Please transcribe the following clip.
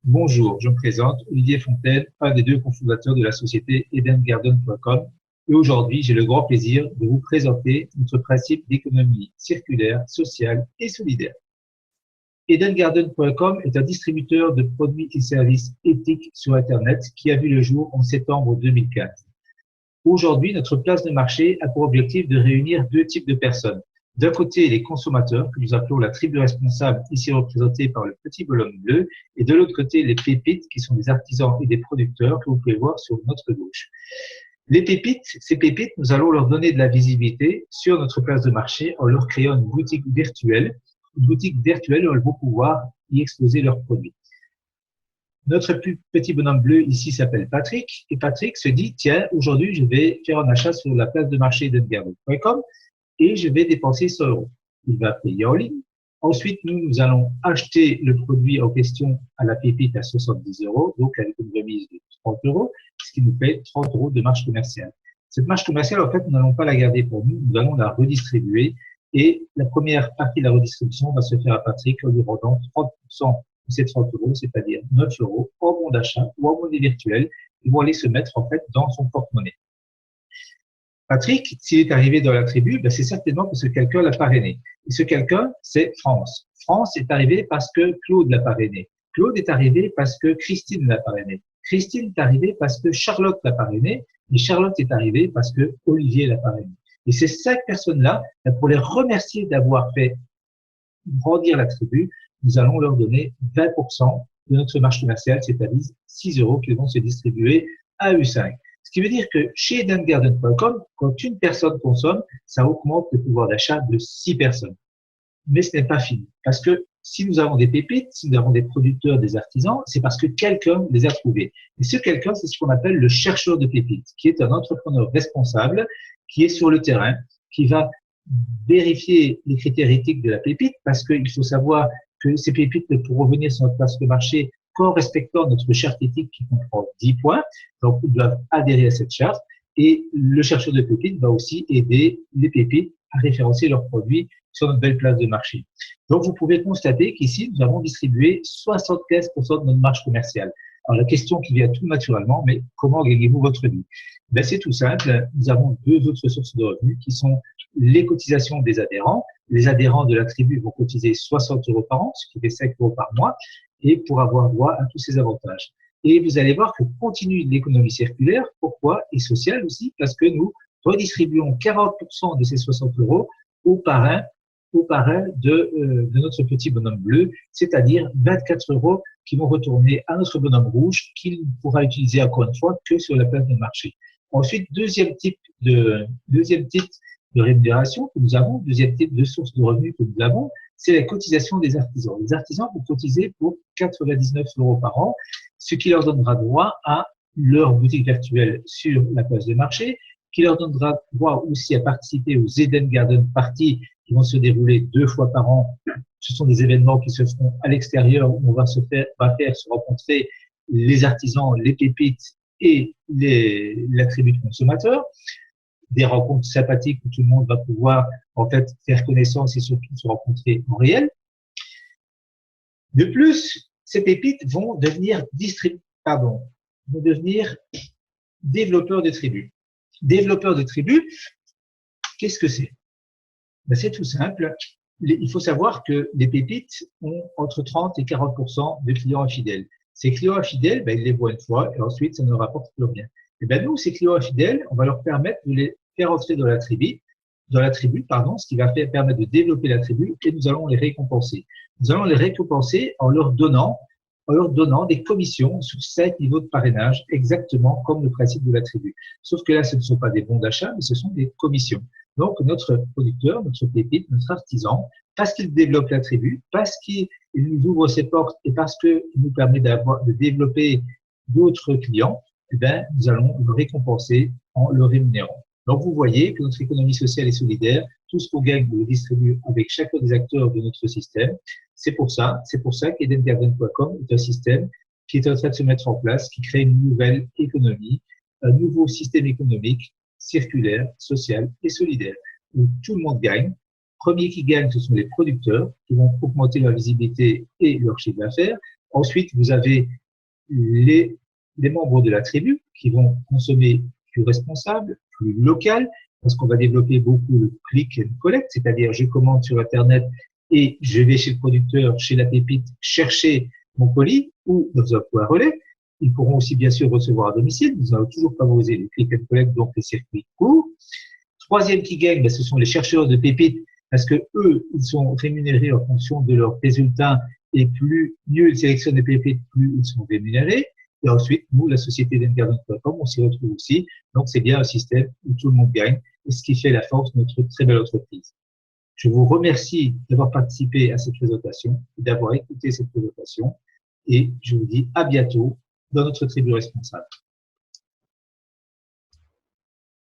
Bonjour, je me présente, Olivier Fontaine, un des deux cofondateurs de la société EdenGarden.com. Et aujourd'hui, j'ai le grand plaisir de vous présenter notre principe d'économie circulaire, sociale et solidaire. EdenGarden.com est un distributeur de produits et services éthiques sur Internet qui a vu le jour en septembre 2004. Aujourd'hui, notre place de marché a pour objectif de réunir deux types de personnes. D'un côté, les consommateurs, que nous appelons la tribu responsable, ici représentée par le petit bonhomme bleu, et de l'autre côté, les pépites, qui sont des artisans et des producteurs que vous pouvez voir sur notre gauche. Les pépites, ces pépites, nous allons leur donner de la visibilité sur notre place de marché en leur créant une boutique virtuelle où elles vont pouvoir y exposer leurs produits. Notre plus petit bonhomme bleu ici s'appelle Patrick, et Patrick se dit, tiens, aujourd'hui, je vais faire un achat sur la place de marché d'EdenGarden.com et je vais dépenser 100 euros. Il va payer en ligne. Ensuite, nous allons acheter le produit en question à la pépite à 70 euros, donc avec une remise de 30 euros, ce qui nous fait 30 euros de marge commerciale. Cette marge commerciale, en fait, nous n'allons pas la garder pour nous, nous allons la redistribuer et la première partie de la redistribution va se faire à Patrick en lui rendant 30% de ces 30 euros, c'est-à-dire 9 euros en bon d'achat ou en monnaie virtuelle, qui vont aller se mettre en fait dans son porte-monnaie. Patrick, s'il est arrivé dans la tribu, ben c'est certainement parce que quelqu'un l'a parrainé. Et ce quelqu'un, c'est France. France est arrivé parce que Claude l'a parrainé. Claude est arrivé parce que Christine l'a parrainé. Christine est arrivée parce que Charlotte l'a parrainé. Et Charlotte est arrivée parce que Olivier l'a parrainé. Et ces 5 personnes-là, pour les remercier d'avoir fait grandir la tribu, nous allons leur donner 20% de notre marge commerciale, c'est-à-dire 6 euros qui vont se distribuer à eux 5. Ce qui veut dire que chez EdenGarden.com, quand une personne consomme, ça augmente le pouvoir d'achat de 6 personnes. Mais ce n'est pas fini. Parce que si nous avons des pépites, si nous avons des producteurs, des artisans, c'est parce que quelqu'un les a trouvés. Et ce quelqu'un, c'est ce qu'on appelle le chercheur de pépites, qui est un entrepreneur responsable, qui est sur le terrain, qui va vérifier les critères éthiques de la pépite, parce qu'il faut savoir que ces pépites ne pourront venir sur notre place de marché qu'en respectant notre charte éthique qui comprend 10 points. Donc, ils doivent adhérer à cette charte. Et le chercheur de pépites va aussi aider les pépites à référencer leurs produits sur notre belle place de marché. Donc, vous pouvez constater qu'ici, nous avons distribué 75% de notre marge commerciale. Alors, la question qui vient tout naturellement, mais comment gagnez-vous votre vie? Ben, c'est tout simple. Nous avons deux autres sources de revenus qui sont les cotisations des adhérents. Les adhérents de la tribu vont cotiser 60 euros par an, ce qui fait 5 euros par mois, et pour avoir droit à tous ces avantages. Et vous allez voir que continue l'économie circulaire. Pourquoi? Et sociale aussi, parce que nous redistribuons 40% de ces 60 euros aux parrains de notre petit bonhomme bleu, c'est-à-dire 24 euros qui vont retourner à notre bonhomme rouge qu'il ne pourra utiliser encore une fois que sur la place de marché. Ensuite, deuxième type de rémunération que nous avons, deuxième type de source de revenus que nous avons, c'est la cotisation des artisans. Les artisans vont cotiser pour 99 euros par an, ce qui leur donnera droit à leur boutique virtuelle sur la place de marché, qui leur donnera droit aussi à participer aux Eden Garden Parties qui vont se dérouler 2 fois par an. Ce sont des événements qui se feront à l'extérieur où on va se rencontrer les artisans, les pépites et la tribu de consommateurs. Des rencontres sympathiques où tout le monde va pouvoir en fait faire connaissance et surtout se rencontrer en réel. De plus, ces pépites vont devenir développeurs de tribus. Développeurs de tribus, qu'est-ce que c'est? Ben, c'est tout simple. Il faut savoir que les pépites ont entre 30 et 40% de clients infidèles. Ces clients infidèles, ben, ils les voient une fois et ensuite, ça ne rapporte plus rien. Et ben, nous, ces clients infidèles, on va leur permettre de les faire entrer dans la tribu, ce qui va permettre de développer la tribu et nous allons les récompenser. Nous allons les récompenser en leur donnant des commissions sur 5 niveaux de parrainage, exactement comme le principe de la tribu. Sauf que là, ce ne sont pas des bons d'achat, mais ce sont des commissions. Donc, notre producteur, notre pépite, notre artisan, parce qu'il développe la tribu, parce qu'il nous ouvre ses portes et parce qu'il nous permet de développer d'autres clients, eh bien, nous allons le récompenser en le rémunérant. Donc, vous voyez que notre économie sociale et solidaire, tout ce qu'on gagne, nous le distribue avec chacun des acteurs de notre système. C'est pour ça qu'EdenGarden.com est un système qui est en train de se mettre en place, qui crée une nouvelle économie, un nouveau système économique circulaire, social et solidaire, où tout le monde gagne. Premiers qui gagnent, ce sont les producteurs qui vont augmenter leur visibilité et leur chiffre d'affaires. Ensuite, vous avez les membres de la tribu qui vont consommer plus responsable, plus local, parce qu'on va développer beaucoup le click and collect, c'est-à-dire je commande sur Internet et je vais chez le producteur, chez la pépite, chercher mon colis ou dans un point relais. Ils pourront aussi bien sûr recevoir à domicile. Nous allons toujours favoriser les click and collect, donc les circuits courts. Troisième qui gagne, ce sont les chercheurs de pépites, parce que eux, ils sont rémunérés en fonction de leurs résultats, et plus mieux ils sélectionnent les pépites, plus ils sont rémunérés. Et ensuite, nous, la société d'Encarvent.com, on s'y retrouve aussi. Donc, c'est bien un système où tout le monde gagne, et ce qui fait la force de notre très belle entreprise. Je vous remercie d'avoir participé à cette présentation, d'avoir écouté cette présentation, et je vous dis à bientôt dans notre tribu responsable.